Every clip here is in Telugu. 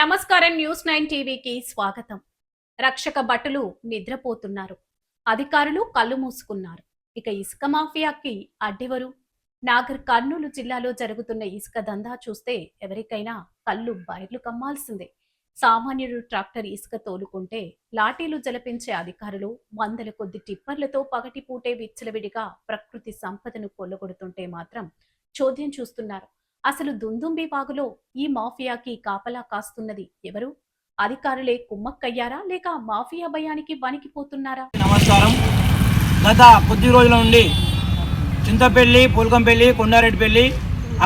నమస్కారం. న్యూస్ 9 టీవీకి స్వాగతం. రక్షక భటులు నిద్రపోతున్నారు, అధికారులు కళ్ళు మూసుకున్నారు. ఇక ఇసుక మాఫియాకి అడ్డెవరు? నాగర్ కర్నూలు జిల్లాలో జరుగుతున్న ఇసుక దందా చూస్తే ఎవరికైనా కళ్ళు బైర్లు కమ్మాల్సిందే. సామాన్యుడు ట్రాక్టర్ ఇసుక తోలుకుంటే లాఠీలు జలపించే అధికారులు వందల కొద్ది టిప్పర్లతో పగటిపూటే విచ్చలవిడిగా ప్రకృతి సంపదను కొల్లగొడుతుంటే మాత్రం చోద్యం చూస్తున్నారు. అసలు దుందుంబి వాగులో ఈ మాఫియాకి కాపలా కాస్తున్నది ఎవరు? అధికారులే కుమ్మక్కయ్యారా లేక మాఫియా భయానికి వణికిపోతున్నారా? నమస్కారం. గత కొద్ది రోజుల నుండి చింతపల్లి, పూల్కంపల్లి, కొండారెడ్డిపల్లి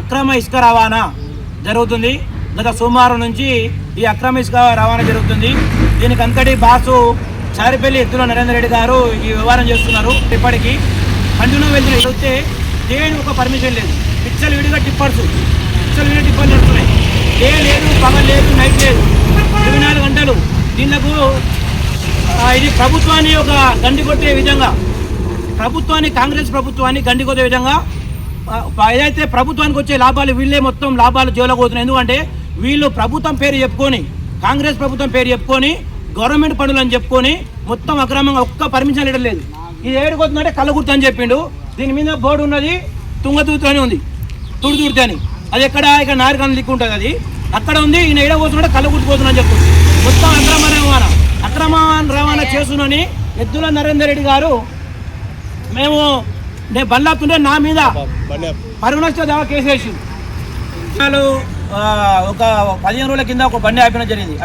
అక్రమ ఇసుక రవాణా జరుగుతుంది. గత సోమవారం నుంచి ఈ అక్రమ ఇసుక రవాణా జరుగుతుంది. దీనికి అంతటి బాసు చారిపల్లి ఎత్తుల నరేందర్ రెడ్డి గారు ఈ వ్యవహారం చేస్తున్నారు. ఇప్పటికీ కంటిన్యూ వెళ్తే దేని ఒక పర్మిషన్ లేదు. పిచ్చలు విడిగా టిప్పర్లు నడుస్తున్నాయి. డే లేదు, పగలు లేదు, నైట్ లేదు, 24 గంటలు. దీనికి ఇది ప్రభుత్వాన్ని ఒక గండి కొట్టే విధంగా, కాంగ్రెస్ ప్రభుత్వాన్ని గండి కొట్టే విధంగా ఏదైతే ప్రభుత్వానికి వచ్చే లాభాలు వీళ్ళే మొత్తం లాభాలు జోలగోతున్నాయి. ఎందుకంటే వీళ్ళు ప్రభుత్వం పేరు చెప్పుకొని, కాంగ్రెస్ ప్రభుత్వం పేరు చెప్పుకొని, గవర్నమెంట్ పనులు అని చెప్పుకొని మొత్తం అక్రమంగా ఒక్క పర్మిషన్ ఇవ్వలేదు. ఇది ఏడుకొస్తుందంటే కళ్ళగుర్తు అని చెప్పిండు. దీని మీద బోర్డు ఉన్నది, తుంగతూర్తి అని ఉంది, తుడితుర్తి అని. అది ఎక్కడ ఇక్కడ నారికల్ దిక్కు ఉంటుంది, అది అక్కడ ఉంది. ఈయన ఏడ పోతున్నాడు, కళ్ళగుర్తు పోతుందని చెప్తుంది. మొత్తం అక్రమ రవాణా చేస్తున్నాని ఎద్దుల నరేందర్ రెడ్డి గారు నేను బండ్లాతుంటే నా మీద పరువునష్ట దావా కేసు వేసి ఒక 15 రోజుల కింద ఒక బండి ఆపడం జరిగింది.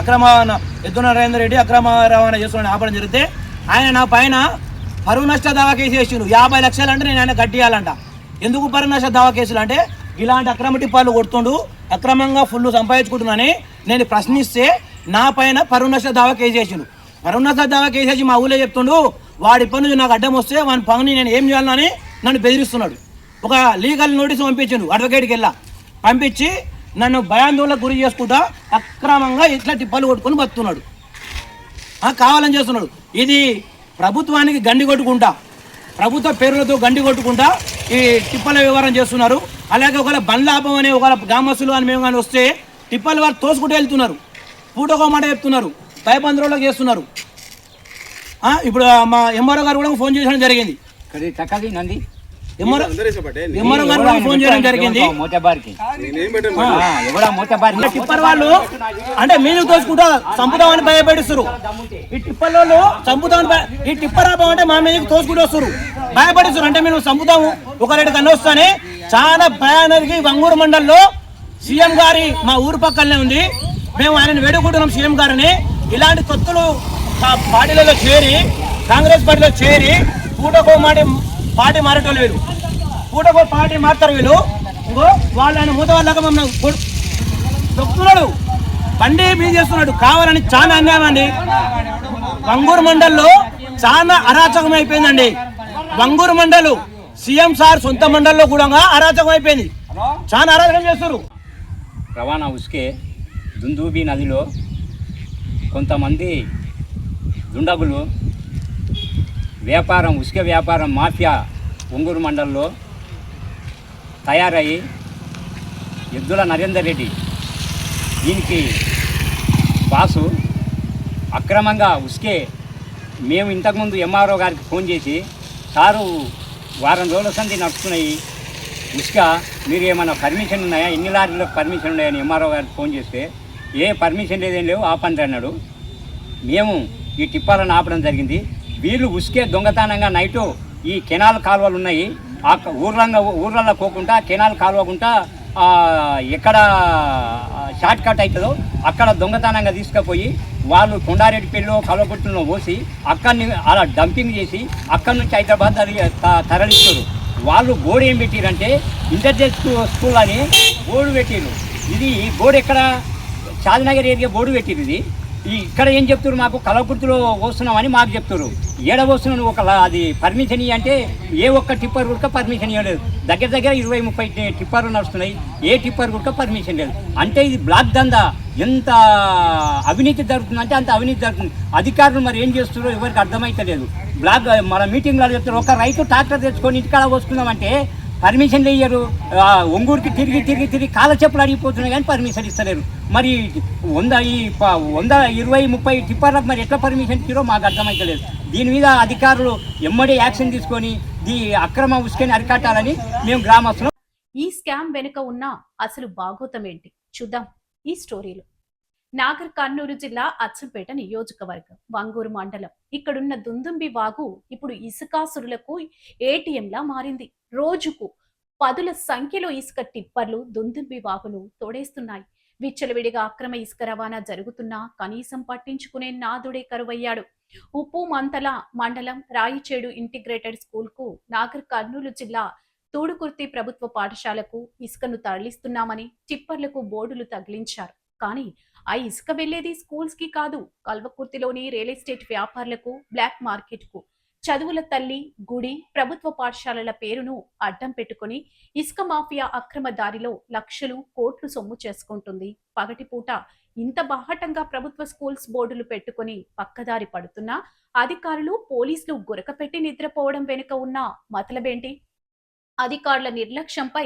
ఎద్దుల నరేందర్ రెడ్డి అక్రమ రవాణా చేస్తున్నాను ఆపడం జరిగితే ఆయన నా పైన పరువు నష్ట దావా కేసు వేసిండు. 50 లక్షలు అంటే నేను ఆయన కట్టియాలంట. ఎందుకు పరువు నష్ట దావా కేసులు అంటే ఇలాంటి అక్రమ టిప్పాలు కొడుతుండు, అక్రమంగా ఫుల్ సంపాదించుకుంటున్నాని నేను ప్రశ్నిస్తే నా పైన పరువు నష్ట దావా కేసు వేసిండు. పరువు నష్ట దావా కేసు వేసి మా ఊళ్ళో చెప్తుండు, వాడి పని నుంచి నాకు అడ్డం వస్తే వాని పని నేను ఏం చేయాలని నన్ను బెదిరిస్తున్నాడు. ఒక లీగల్ నోటీసు పంపించిండు, అడ్వకేట్కి పంపించి నన్ను భయాందోళనకు గురి చేసుకుంటా అక్రమంగా ఇట్లా టిప్పాలు కొట్టుకొని బతున్నాడు, కావాలని చేస్తున్నాడు. ఇది ప్రభుత్వానికి గండి కొట్టుకుంటా, ప్రభుత్వ పేర్లతో గండి కొట్టుకుంటా ఈ టిప్పల వ్యవహారం చేస్తున్నారు. అలాగే ఒకవేళ బండ్లాభం అనే ఒకవేళ గ్రామస్తులు అని మేము కానీ వస్తే టిప్పల వారు తోసుకుంటూ వెళ్తున్నారు, పూటకో మాట చెప్తున్నారు, భయబంధువులకు చేస్తున్నారు. ఇప్పుడు మా ఎంఆర్ఓ గారు కూడా ఫోన్ చేయడం జరిగింది. ఎంఆర్ఓ గారు కూడా ఫోన్ చేయడం జరిగింది. టిప్పర్ వాళ్ళు అంటే మీరు తోసుకుంటా చంపుతామని భయపడిస్తారు. ఈ టిప్పర్ వాళ్ళు ఈ టిప్పర్ ఆపం అంటే మా మీదకి తోసుకుంటూ వస్తారు, భయపడిస్తారు. అంటే మేము చంపుతాము ఒకరెడ్డి కన్నా వస్తానే. చాలా భయానికి వంగూరు మండల్లో సీఎం గారి మా ఊరు పక్కనే ఉంది. మేము ఆయనను వేడుకుంటున్నాం సీఎం గారిని. ఇలాంటి తొత్తులు పార్టీలలో చేరి, కాంగ్రెస్ పార్టీలో చేరి పూటకో పార్టీ మారేటోళ్ళు వీళ్ళు, పూటకో పార్టీ మారుతారు వీళ్ళు. ఇంకో వాళ్ళని మూత వాళ్ళగా మమ్మల్ని దొక్కుతున్నాడు, బండి బీజ్ చేస్తున్నాడు కావాలని. చాలా అన్యాయం అండి. వంగూరు మండల్లో చాలా అరాచకం అయిపోయిందండి. వంగూరు మండలు సీఎం సార్ సొంత మండల్లో కూడా అరాచకం అయిపోయింది. చాలా అరాచకం చేస్తారు. రవాణా ఉసుకే దుందూబి నదిలో కొంతమంది దుండగులు వ్యాపారం, ఉసుక వ్యాపారం మాఫియా ఒంగూరు మండలంలో తయారయ్యి ఎద్దుల నరేందర్ రెడ్డి దీనికి బాసు అక్రమంగా ఉసుకే. మేము ఇంతకుముందు ఎంఆర్ఓ గారికి ఫోన్ చేసి, సారు వారం రోజుల సంది నడుస్తున్నాయి ఉసుక, మీరు ఏమైనా పర్మిషన్ ఉన్నాయా, ఎన్ని లారీలకు పర్మిషన్ ఉన్నాయని ఎంఆర్ఓ గారికి ఫోన్ చేస్తే ఏ పర్మిషన్ లేదేం లేవు ఆపండి అన్నాడు. మేము ఈ టిప్పాలను ఆపడం జరిగింది. వీళ్ళు ఉసుకే దొంగతనంగా నైటు ఈ కెనాల్ కాలువలు ఉన్నాయి, ఆ ఊర్లలో పోకుండా కెనాల్ కాలువకుండా ఎక్కడ షార్ట్ కట్ అవుతుందో అక్కడ దొంగతనంగా తీసుకుపోయి వాళ్ళు కొండారెడ్డిపల్లిలో కలవకుట్టులో పోసి అక్కడిని అలా డంపింగ్ చేసి అక్కడి నుంచి హైదరాబాద్ తరలిస్తారు. వాళ్ళు బోర్డు ఏం పెట్టిరంటే ఇంటర్నేట్ స్కూల్ అని బోర్డు పెట్టిరు. ఇది బోర్డు ఎక్కడ షాద్నగర్ ఏరియా బోర్డు పెట్టిరు. ఇది ఇక్కడ ఏం చెప్తారు, మాకు కలవకుర్తిలో వస్తున్నామని మాకు చెప్తారు. ఏడ వస్తున్నాను అది పర్మిషన్ అంటే ఏ ఒక్క టిప్పర్ కూడా పర్మిషన్ ఇవ్వలేదు. దగ్గర 20-30 టిప్పర్లు నడుస్తున్నాయి, ఏ టిప్పర్ కూడా పర్మిషన్ లేదు. అంటే ఇది బ్లాక్ దందా. ఎంత అవినీతి జరుగుతుందంటే అంత అవినీతి జరుగుతుంది. అధికారులు మరి ఏం చేస్తున్నారో ఎవరికి అర్థమైతలేదు. బ్లాక్ మన మీటింగ్లో చెప్తారు, ఒక రైతు ట్రాక్టర్ తెచ్చుకొని ఇంటికాడ వస్తున్నామంటే పర్మిషన్లు ఇయ్యరు. ఒంగూరుకి తిరిగి తిరిగి తిరిగి కాళ్ళ చెప్పులు అడిగిపోతున్నాయి కానీ పర్మిషన్ ఇస్తలేరు. మరి 120-30 టిప్పర్లకు మరి ఎట్లా పర్మిషన్ ఇచ్చారో మాకు అర్థమైతలేదు. దీని మీద అధికారులు ఎమ్మడే యాక్షన్ తీసుకొని అక్రమ ఉసుకని అరికట్టాలని మేము గ్రామస్తులు. ఈ స్కామ్ వెనుక ఉన్న అసలు భాగోతం ఏంటి చూద్దాం ఈ స్టోరీలో. నాగర్ కర్నూలు జిల్లా అచ్చంపేట నియోజకవర్గం వంగూరు మండలం. ఇక్కడున్న దుందుంబి వాగు ఇప్పుడు ఇసుకాసురులకు ఏటీఎంలా మారింది. రోజుకు పదుల సంఖ్యలో ఇసుక టిప్పర్లు దుందుంబి వాగును తోడేస్తున్నాయి. విచ్చలవిడిగా అక్రమ ఇసుక రవాణా జరుగుతున్నా కనీసం పట్టించుకునే నాదుడే కరువయ్యాడు. ఉప్పు మంతల మండలం రాయిచేడు ఇంటిగ్రేటెడ్ స్కూల్ కు నాగర్ కర్నూలు జిల్లా తూడుకుర్తి ప్రభుత్వ పాఠశాలకు ఇసుకను తరలిస్తున్నామని టిప్పర్లకు బోర్డులు తగిలించారు. కానీ ఆ ఇసుక వెళ్లేది స్కూల్స్ కి కాదు, కల్వకుర్తిలోని రియల్ ఎస్టేట్ వ్యాపారులకు, బ్లాక్ మార్కెట్ కు. చదువుల తల్లి గుడి ప్రభుత్వ పాఠశాలల పేరును అడ్డం పెట్టుకుని ఇసుక మాఫియా అక్రమ దారిలో లక్షలు కోట్లు సొమ్ము చేసుకుంటుంది. పగటిపూట ఇంత బాహటంగా ప్రభుత్వ స్కూల్స్ బోర్డులు పెట్టుకుని పక్కదారి పడుతున్నా అధికారులు పోలీసులు గురకపెట్టి నిద్రపోవడం వెనుక ఉన్న మతలబేంటి? అధికారుల నిర్లక్ష్యంపై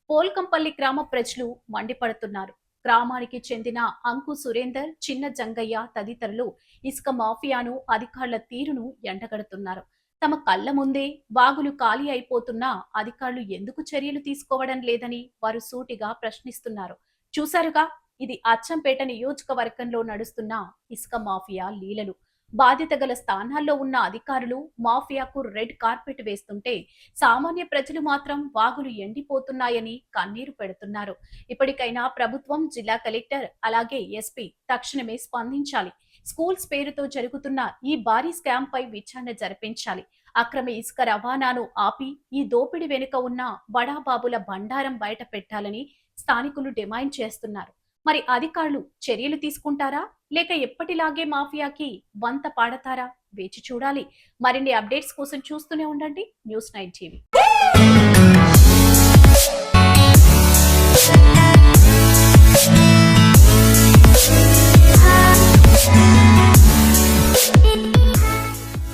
పోల్కంపల్లి గ్రామ ప్రజలు మండిపడుతున్నారు. గ్రామానికి చెందిన అంకు సురేందర్, చిన్న జంగయ్య తదితరులు ఇసుక మాఫియాను, అధికారుల తీరును ఎండగడుతున్నారు. తమ కళ్ల ముందే వాగులు ఖాళీ అయిపోతున్నా అధికారులు ఎందుకు చర్యలు తీసుకోవడం లేదని వారు సూటిగా ప్రశ్నిస్తున్నారు. చూశారుగా, ఇది అచ్చంపేట నియోజకవర్గంలో నడుస్తున్న ఇసుక మాఫియా లీలలు. బాధ్యత గల స్థానాల్లో ఉన్న అధికారులు మాఫియాకు రెడ్ కార్పెట్ వేస్తుంటే సామాన్య ప్రజలు మాత్రం వాగులు ఎండిపోతున్నాయని కన్నీరు పెడుతున్నారు. ఇప్పటికైనా ప్రభుత్వం, జిల్లా కలెక్టర్ అలాగే ఎస్పీ తక్షణమే స్పందించాలి. స్కూల్స్ పేరుతో జరుగుతున్న ఈ భారీ స్కామ్ పై విచారణ జరిపించాలి. అక్రమ ఇసుక రవాణాను ఆపి ఈ దోపిడీ వెనుక ఉన్న బడాబాబుల బండారం బయట పెట్టాలని స్థానికులు డిమాండ్ చేస్తున్నారు. మరి అధికారులు చర్యలు తీసుకుంటారా లేక ఎప్పటిలాగే మాఫియాకి వంత పాడతారా? వేచి చూడాలి. మరిన్ని అప్డేట్స్ కోసం చూస్తూనే ఉండండి న్యూస్ 9 టీవీ.